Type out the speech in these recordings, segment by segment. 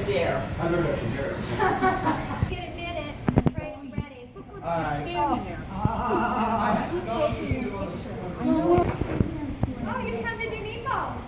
dare. I don't know if you dare. Get a minute. Pray and ready. Standing there. Oh, you come to do meatballs.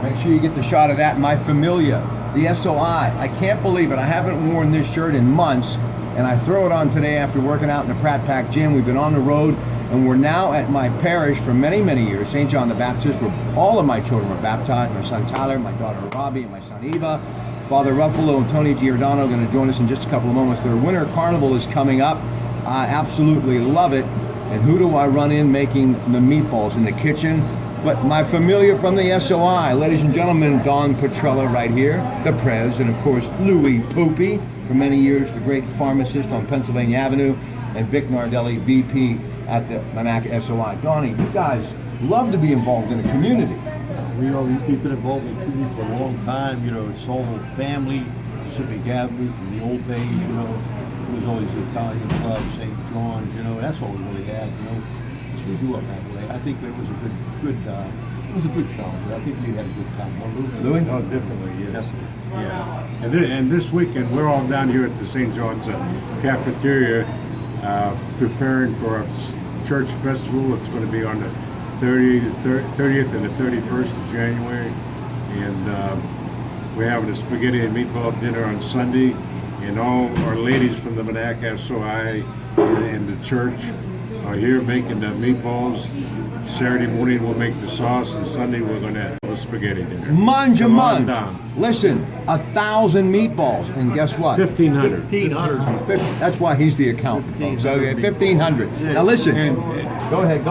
Make sure you get the shot of that. My Famiglia, the SOI. I can't believe it. I haven't worn this shirt in months, and I throw it on today after working out in the Pratte Pack gym. We've been on the road, and we're now at my parish for many, many years, St. John the Baptist, where all of my children were baptized. My son Tyler, my daughter Robbie, and my son Eva. Father Ruffalo and Tony Giordano are going to join us in just a couple of moments. Their winter carnival is coming up. I absolutely love it. And who do I run in making the meatballs in the kitchen? But my Famiglia from the SOI. Ladies and gentlemen, Don Petrella right here, the Prez, and of course Louis Poopy, for many years the great pharmacist on Pennsylvania Avenue, and Vic Nardelli, VP at the Manac SOI. Donnie, you guys love to be involved in the community. We've been involved in the community for a long time. You know, it's all family, Pacific Avenue from the old days. You know, it was always the Italian Club, St. John's. You know, that's all we really had. You know, so we grew up that way. I think it was a good challenge. I think we had a good time. Louis? Oh, definitely, yes. Yeah. And this weekend, we're all down here at the St. John's cafeteria preparing for our church festival. It's going to be on the 30th and the 31st of January. And we're having a spaghetti and meatball dinner on Sunday. And all our ladies from the Manac SOI and the church are here making the meatballs. Saturday morning we'll make the sauce, and Sunday we're going to have a spaghetti dinner. Munge a Come on munge. down. Listen, 1,000 meatballs, and guess what? 1,500. 1,500. That's why he's the accountant, folks. Okay, 1,500. Now listen. Go ahead.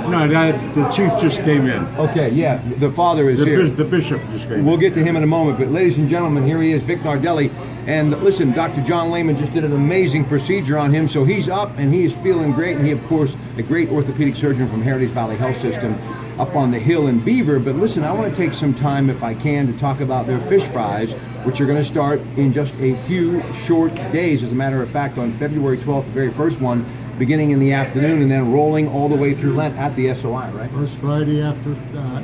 No, the chief just came in. Okay, yeah, the father is here. The bishop just came in. We'll get to him in a moment, but ladies and gentlemen, here he is, Vic Nardelli. And listen, Dr. John Lehman just did an amazing procedure on him, so he's up and he is feeling great. And he, of course, a great orthopedic surgeon from Heritage Valley Health System up on the hill in Beaver. But listen, I want to take some time, if I can, to talk about their fish fries, which are going to start in just a few short days. As a matter of fact, on February 12th, the very first one, beginning in the afternoon and then rolling all the way through Lent at the SOI, right? First Friday after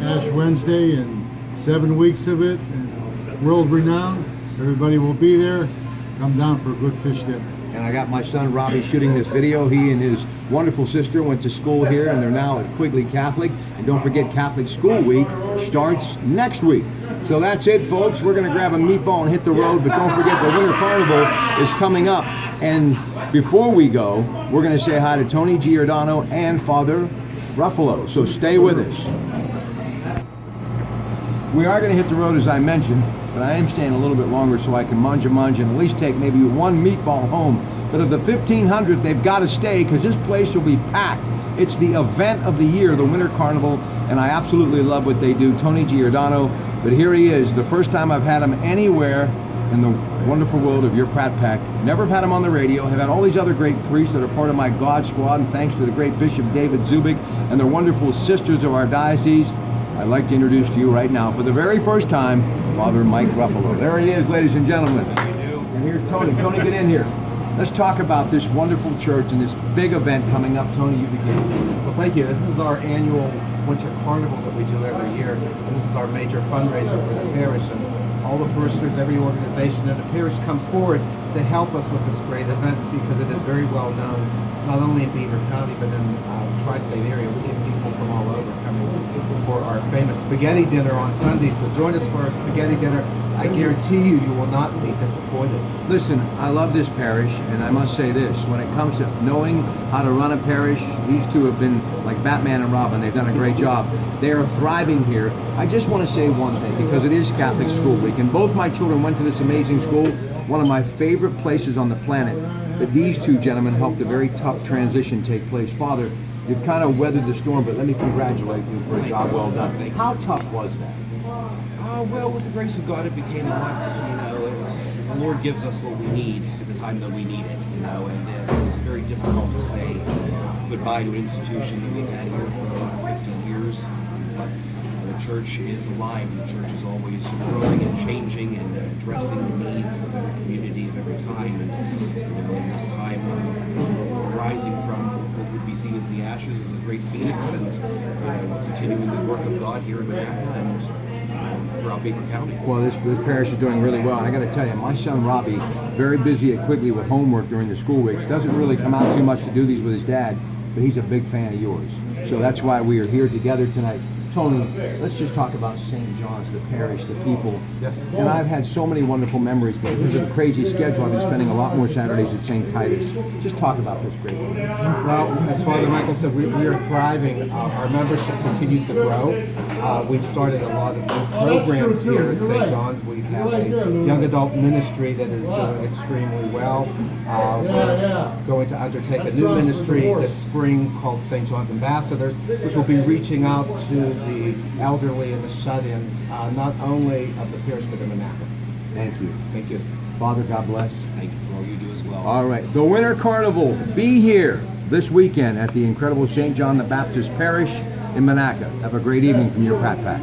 Ash Wednesday, and 7 weeks of it, and world renowned. Everybody will be there. Come down for a good fish dinner. And I got my son Robbie shooting this video. He and his wonderful sister went to school here, and they're now at Quigley Catholic. And don't forget, Catholic School Week starts next week. So that's it, folks. We're going to grab a meatball and hit the road, but don't forget the Winter Carnival is coming up. And before we go, we're going to say hi to Tony Giordano and Father Ruffalo. So stay with us. We are going to hit the road, as I mentioned, but I am staying a little bit longer so I can munge and at least take maybe one meatball home. But of the 1,500, they've got to stay because this place will be packed. It's the event of the year, the Winter Carnival, and I absolutely love what they do. Tony Giordano, but here he is, the first time I've had him anywhere in the wonderful world of your Pratte Pack. Never have had him on the radio. I've had all these other great priests that are part of my God Squad, and thanks to the great Bishop David Zubik and the wonderful sisters of our diocese, I'd like to introduce to you right now, for the very first time, Father Mike Ruffalo. There he is, ladies and gentlemen. And here's Tony. Tony, get in here. Let's talk about this wonderful church and this big event coming up. Tony, you begin. Well, thank you. This is our annual winter carnival that we do every year. And this is our major fundraiser for the parish. And all the parishioners, every organization in the parish comes forward to help us with this great event because it is very well known, not only in Beaver County, but in the tri-state area. We get people from all over coming for our famous spaghetti dinner on Sunday. So join us for our spaghetti dinner. I guarantee you, you will not be disappointed. Listen, I love this parish, and I must say this. When it comes to knowing how to run a parish, these two have been like Batman and Robin. They've done a great job. They are thriving here. I just want to say one thing, because it is Catholic School Week, and both my children went to this amazing school, one of my favorite places on the planet. But these two gentlemen helped a very tough transition take place. Father, you've kind of weathered the storm, but let me congratulate you for a job well done. How tough was that? Well, with the grace of God, it became a lot. The Lord gives us what we need at the time that we need it, and it was very difficult to say goodbye to an institution that we've had here for over 50 years. But the church is alive, and the church is always growing and changing and addressing the needs of every community of every time. And in this time, rising from would be seen as the ashes is a great phoenix, and we're continuing the work of God here in Manhattan and throughout Baker County. Well, this parish is doing really well. I got to tell you, my son Robbie, very busy at Quigley with homework during the school week. Doesn't really come out too much to do these with his dad, but he's a big fan of yours. So that's why we are here together tonight. Tony, let's just talk about St. John's, the parish, the people. Yes. And I've had so many wonderful memories, but because of the crazy schedule, I've been spending a lot more Saturdays at St. Titus. Just talk about this great one. Well, as Father Michael said, we are thriving. Our membership continues to grow. We've started a lot of new programs here at St. John's. We have a young adult ministry that is doing extremely well. We're going to undertake a new ministry this spring called St. John's Ambassadors, which will be reaching out to the elderly and the shut-ins, not only of the parish but in Manhattan. Thank you. Thank you. Father, God bless. Thank you for all you do as well. All right. The Winter Carnival. Be here this weekend at the incredible St. John the Baptist Parish in Monaco. Have a great evening from your Pratte Pack.